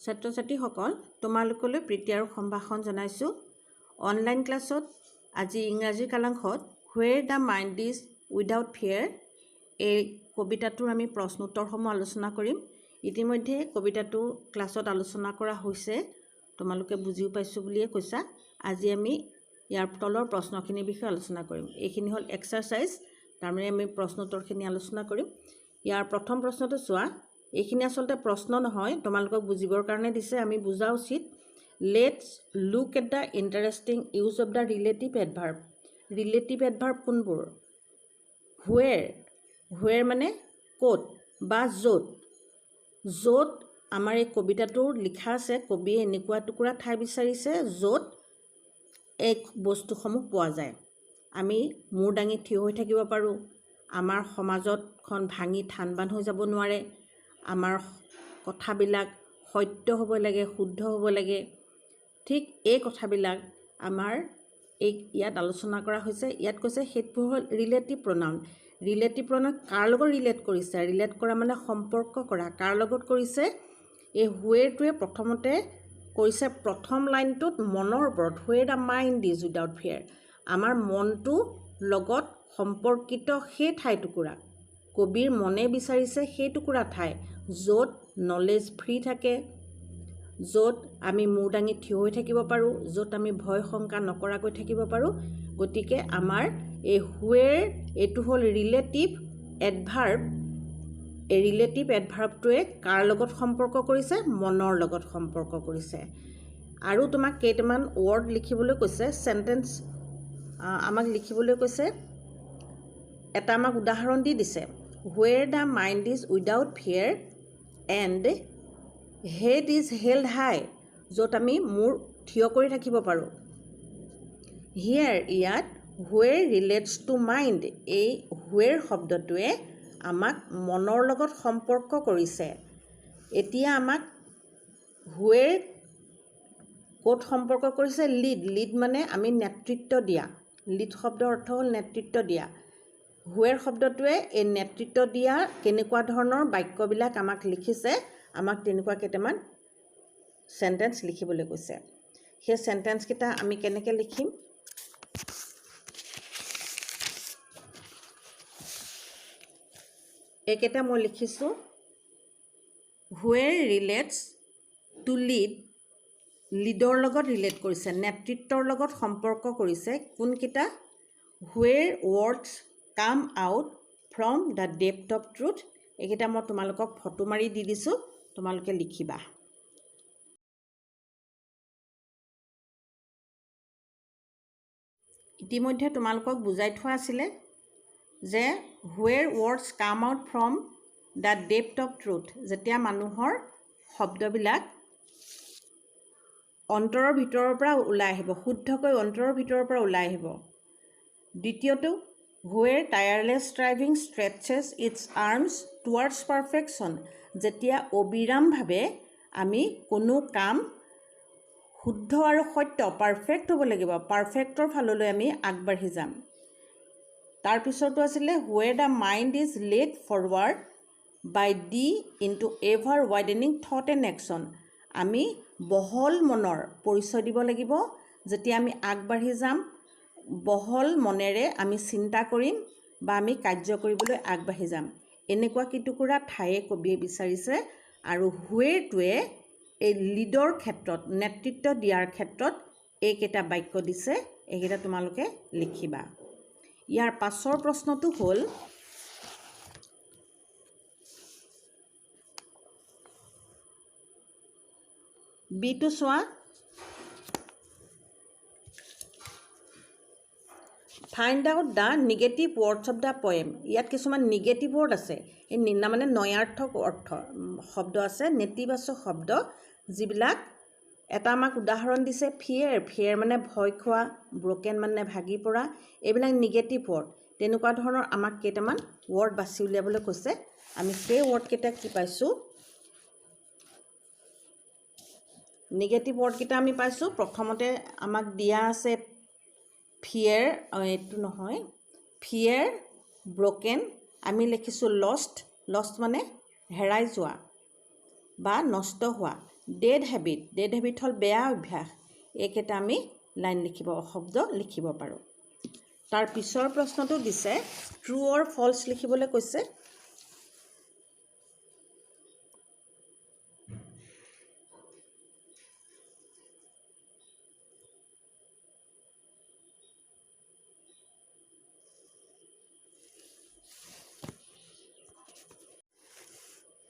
ছাত্ৰ ছাত্ৰীসকল তোমালোকলৈ প্ৰীতি আৰু সম্ভাষণ জনাইছোঁ। অনলাইন ক্লাছত আজি ইংৰাজী কালাংশত where the mind is without fear এই কবিতাটোৰ আমি প্ৰশ্ন উত্তৰসমূহ আলোচনা কৰিম। ইতিমধ্যে কবিতাটো ক্লাছত আলোচনা কৰা হৈছে, তোমালোকে বুজিও পাইছোঁ বুলিয়ে কৈছা। আজি আমি ইয়াৰ তলৰ প্ৰশ্নখিনিৰ বিষয়ে আলোচনা কৰিম। এইখিনি হ'ল এক্সাৰচাইজ, তাৰমানে আমি প্ৰশ্ন উত্তৰখিনি আলোচনা কৰিম। ইয়াৰ প্ৰথম প্ৰশ্নটো চোৱা। এইখিনি আচলতে প্ৰশ্ন নহয়, তোমালোকক বুজিবৰ কাৰণে দিছে, আমি বুজা উচিত। Let's look at the interesting use of the relative adverb. Relative adverb কোনবোৰ? হুৱেৰ মানে ক'ত বা য'ত। য'ত আমাৰ এই কবিতাটোৰ লিখা আছে, কবিয়ে এনেকুৱা টুকুৰা ঠাই বিচাৰিছে য'ত এই বস্তুসমূহ পোৱা যায়। আমি মূৰ দাঙি থিয় হৈ থাকিব পাৰোঁ, আমাৰ সমাজতখন ভাঙি থান বান হৈ যাব নোৱাৰে, আমাৰ কথাবিলাক সত্য হ'ব লাগে, শুদ্ধ হ'ব লাগে। ঠিক এই কথাবিলাক আমাৰ ইয়াত আলোচনা কৰা হৈছে। ইয়াত কৈছে সেইটো হ'ল ৰিলেটিভ প্ৰনাউন। ৰিলেটিভ প্ৰনাউন কাৰ লগত ৰিলেট কৰিছে? ৰিলেট কৰা মানে সম্পৰ্ক কৰা। কাৰ লগত কৰিছে? এই হুৱেৰটোৱে প্ৰথমতে কৰিছে প্ৰথম লাইনটোত মনৰ ওপৰত। Where the mind is without ফিয়াৰ। আমাৰ মনটো লগত সম্পৰ্কিত সেই ঠাইটুকুৰা। কবিৰ মনে বিচাৰিছে সেই টুকুৰা ঠাই য'ত নলেজ ফ্ৰী থাকে, য'ত আমি মূৰ দাঙি থিয় হৈ থাকিব পাৰোঁ, য'ত আমি ভয় শংকা নকৰাকৈ থাকিব পাৰোঁ। গতিকে আমাৰ এই হুৱেৰ এইটো হ'ল ৰিলেটিভ এডভাৰ্ব। এই ৰিলেটিভ এডভাৰ্বটোৱে কাৰ লগত সম্পৰ্ক কৰিছে? মনৰ লগত সম্পৰ্ক কৰিছে। আৰু তোমাক কেইটামান ৱৰ্ড লিখিবলৈ কৈছে, চেণ্টেঞ্চ আমাক লিখিবলৈ কৈছে। এটা আমাক উদাহৰণ দি দিছে, where the mind is without fear and head is held high. য'ত আমি মূৰ থিয় কৰি থাকিব পাৰোঁ। হিয়াৰ ইয়াত হুৱেৰ ৰিলেটছ টু মাইণ্ড। এই হুৱেৰ শব্দটোৱে আমাক মনৰ লগত সম্পৰ্ক কৰিছে। এতিয়া আমাক হুৱেৰ ক'ত সম্পৰ্ক কৰিছে? লিড মানে আমি নেতৃত্ব দিয়া। লিড শব্দৰ অৰ্থ হ'ল নেতৃত্ব দিয়া। হুৱেৰ শব্দটোৱে এই নেতৃত্ব দিয়া কেনেকুৱা ধৰণৰ বাক্যবিলাক আমাক লিখিছে, আমাক তেনেকুৱা কেইটামান চেণ্টেঞ্চ লিখিবলৈ কৈছে। সেই চেণ্টেঞ্চকেইটা আমি কেনেকৈ লিখিম? এইকেইটা মই লিখিছোঁ। Where relates to lead. লিডৰ লগত ৰিলেট কৰিছে, নেতৃত্বৰ লগত সম্পৰ্ক কৰিছে। কোনকেইটা? Where words come out from the depth of truth. এইকেইটা মই তোমালোকক ফটো মাৰি দি দিছোঁ, তোমালোকে লিখিবা। ইতিমধ্যে তোমালোকক বুজাই থোৱা আছিলে যে where words come out from the depth of truth. যেতিয়া মানুহৰ শব্দবিলাক অন্তৰৰ ভিতৰৰ পৰা ওলাই আহিব, শুদ্ধকৈ অন্তৰৰ ভিতৰৰ পৰা ওলাই আহিব। দ্বিতীয়টো, where tireless striving stretches its arms towards perfection. যেতিয়া অবিৰামভাৱে আমি কোনো কাম শুদ্ধ আৰু সত্য পাৰফেক্ট হ'ব লাগিব, পাৰফেক্টৰ ফাললৈ আমি আগবাঢ়ি যাম। তাৰপিছতো আছিলে where the mind is led forward by thee into ever ৱাইডেনিং থট এণ্ড একশ্যন। আমি বহল মনৰ পৰিচয় দিব লাগিব। যেতিয়া আমি আগবাঢ়ি যাম, বহল মনেৰে আমি চিন্তা কৰিম বা আমি কাৰ্য কৰিবলৈ আগবাঢ়ি যাম। এনেকুৱা কিটুকুৰা ঠায়ে কবিয়ে বিচাৰিছে। আৰু হুৱেৰটোৱে এই লিডৰ ক্ষেত্ৰত, নেতৃত্ব দিয়াৰ ক্ষেত্ৰত এইকেইটা বাক্য দিছে। এইকেইটা তোমালোকে লিখিবা। ইয়াৰ পাছৰ প্ৰশ্নটো হ'ল, বিটো চোৱা। Find out the negative words of the poem. ইয়াত কিছুমান নিগেটিভ ৱৰ্ড আছে। এই মানে নয়াৰ্থক শব্দ আছে, নেতিবাচক শব্দ, যিবিলাক এটা আমাক উদাহৰণ দিছে ফিয়েৰ মানে ভয় খোৱা, ব্ৰকেন মানে ভাগি পৰা। এইবিলাক নিগেটিভ ৱৰ্ড। তেনেকুৱা ধৰণৰ আমাক কেইটামান ৱৰ্ড বাছি উলিয়াবলৈ কৈছে। আমি সেই ৱৰ্ডকেইটা কি পাইছোঁ? নিগেটিভ ৱৰ্ডকেইটা আমি পাইছোঁ। প্ৰথমতে আমাক দিয়া আছে ফিয়েৰ, এইটো নহয়, ফিয়েৰ, ব্ৰকেন। আমি লিখিছোঁ লষ্ট। লষ্ট মানে হেৰাই যোৱা। বা নষ্ট হোৱা। ডেড হেবিট হ'ল বেয়া অভ্যাস। এইকেইটা আমি লাইন শব্দ লিখিব পাৰোঁ। তাৰ পিছৰ প্ৰশ্নটো দিছে ট্ৰু অৰ ফলছ লিখিবলৈ কৈছে।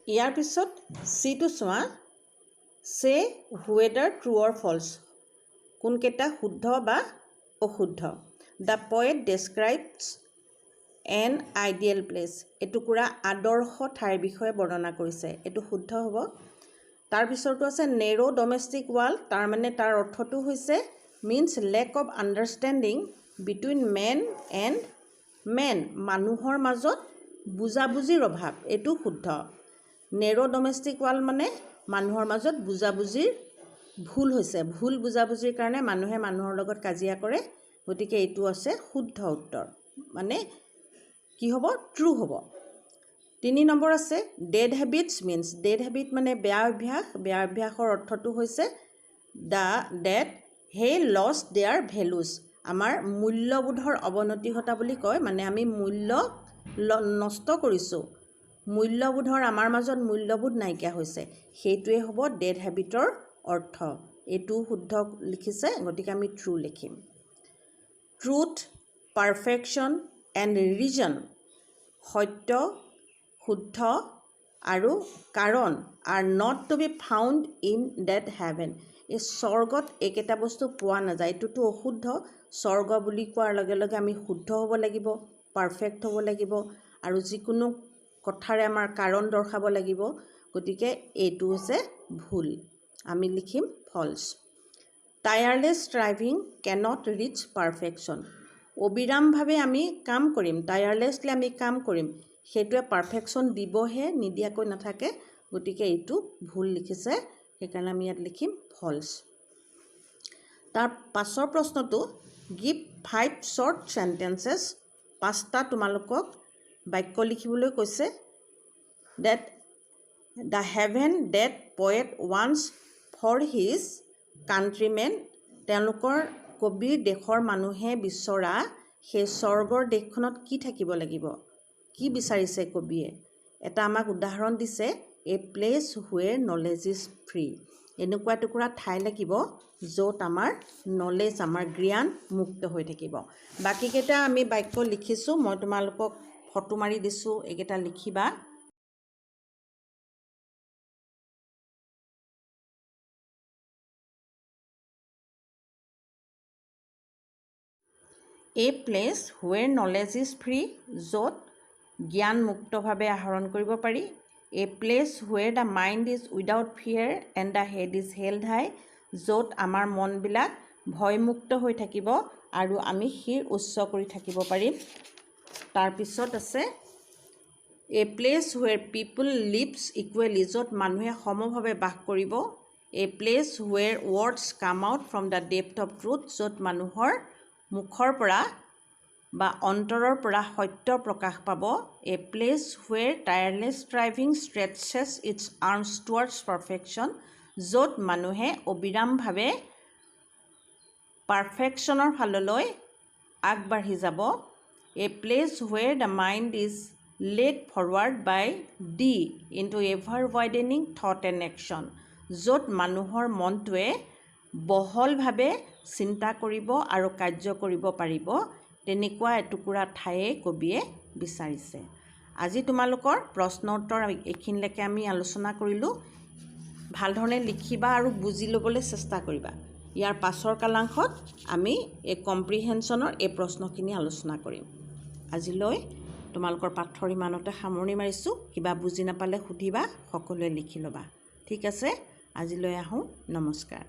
ইয়াৰ পিছত চিটো চোৱা, চে হুৱেডাৰ ট্ৰু অৰ ফলছ, কোনকেইটা শুদ্ধ বা অশুদ্ধ। The poet describes N ideal place, এটুকুৰা আদৰ্শ ঠাইৰ বিষয়ে বৰ্ণনা কৰিছে, এইটো শুদ্ধ হ'ব। তাৰপিছৰটো আছে নেৰো ডমেষ্টিক ৱাল, তাৰমানে তাৰ অৰ্থটো হৈছে means lack of understanding between men and men, মানুহৰ মাজত বুজাবুজিৰ অভাৱ, এইটো শুদ্ধ। নেৰো ডমেষ্টিক ৱাল মানে মানুহৰ মাজত বুজাবুজিৰ ভুল হৈছে, ভুল বুজাবুজিৰ কাৰণে মানুহে মানুহৰ লগত কাজিয়া কৰে, গতিকে এইটো আছে শুদ্ধ উত্তৰ, মানে কি হ'ব ট্ৰু হ'ব। 3 নম্বৰ আছে dead habits means, dead habit মানে বেয়া অভ্যাস, বেয়া অভ্যাসৰ অৰ্থটো হৈছে ডেট হে লষ্ট দেয়াৰ ভেলুজ, আমাৰ মূল্যবোধৰ অৱনতি ঘটা বুলি কয়, মানে আমি মূল্য নষ্ট কৰিছোঁ, মূল্যবোধৰ আমাৰ মাজত মূল্যবোধ নাইকিয়া হৈছে, সেইটোৱে হ'ব ডেড হেবিটৰ অৰ্থ। এইটো শুদ্ধ লিখিছে, গতিকে আমি ট্ৰু লিখিম। ট্ৰুথ, পাৰফেকশ্যন এণ্ড ৰিজন, সত্য, শুদ্ধ আৰু কাৰণ are not to be found in that heaven, এই স্বৰ্গত এইকেইটা বস্তু পোৱা নাযায়, এইটোতো অশুদ্ধ। স্বৰ্গ বুলি কোৱাৰ লগে লগে আমি শুদ্ধ হ'ব লাগিব, পাৰফেক্ট হ'ব লাগিব, আৰু যিকোনো কথাৰে আমাৰ কাৰণ দৰ্শাব লাগিব, গতিকে এইটো হৈছে ভুল, আমি লিখিম ফলছ। টায়াৰলেছ ষ্ট্ৰাইভিং কেনট ৰিচ পাৰফেকশ্যন, অবিৰামভাৱে আমি কাম কৰিম, টায়াৰলেছলি আমি কাম কৰিম, সেইটোৱে পাৰফেকশ্যন দিবহে, নিদিয়াকৈ নাথাকে, গতিকে এইটো ভুল লিখিছে, সেইকাৰণে আমি ইয়াত লিখিম ফলছ। তাৰ পাছৰ প্ৰশ্নটো গিভ 5 শ্বৰ্ট চেণ্টেঞ্চেছ, 5টা তোমালোকক বাক্য লিখিবলৈ কৈছে। That the heaven that poet ৱান্স ফৰ হিজ কাণ্ট্ৰিমেন, তেওঁলোকৰ কবিৰ দেশৰ মানুহে বিচৰা সেই স্বৰ্গৰ দেশখনত কি থাকিব লাগিব, কি বিচাৰিছে কবিয়ে। এটা আমাক উদাহৰণ দিছে, এ place where knowledge is free, এনেকুৱা এটুকুৰা ঠাই লাগিব য'ত আমাৰ নলেজ, আমাৰ জ্ঞান মুক্ত হৈ থাকিব। বাকীকেইটা আমি বাক্য লিখিছোঁ, মই তোমালোকক ফটো মাৰি দিছোঁ, এইকেইটা লিখিবা। A place where knowledge is free, য'ত জ্ঞান মুক্তভাৱে আহৰণ কৰিব পাৰি। A place where the mind is without fear and the head is held high, য'ত আমাৰ মনবিলাক ভয়মুক্ত হৈ থাকিব আৰু আমি শিৰ উচ্চ কৰি থাকিব পাৰিম। তাৰপিছত আছে এ place where people leaves equally, য'ত মানুহে সমভাৱে বাস কৰিব। এ place where words come out from the depth of truth, য'ত মানুহৰ মুখৰ পৰা বা অন্তৰৰ পৰা সত্য প্ৰকাশ পাব। A place where tireless striving stretches its arms towards perfection, য'ত মানুহে অবিৰামভাৱে পাৰফেকশ্যনৰ ফাললৈ আগবাঢ়ি যাব। A place where the mind is led forward by thee into ever ৱাইডেনিং থট এণ্ড একশ্যন, য'ত মানুহৰ মনটোৱে বহলভাৱে চিন্তা কৰিব আৰু কাৰ্য কৰিব পাৰিব, তেনেকুৱা এটুকুৰা ঠায়ে কবিয়ে বিচাৰিছে। আজি তোমালোকৰ প্ৰশ্ন উত্তৰ এইখিনিলৈকে আমি আলোচনা কৰিলোঁ। ভালধৰণে লিখিবা আৰু বুজি ল'বলৈ চেষ্টা কৰিবা। ইয়াৰ পাছৰ কালাংশত আমি এই কম্প্ৰিহেনশ্যনৰ এই প্ৰশ্নখিনি আলোচনা কৰিম। আজিলৈ তোমালোকৰ পাঠৰ ইমানতে সামৰণি মাৰিছোঁ। কিবা বুজি নাপালে সুধিবা, সকলোৱে লিখি ল'বা। ঠিক আছে, আজিলৈ আহোঁ, নমস্কাৰ।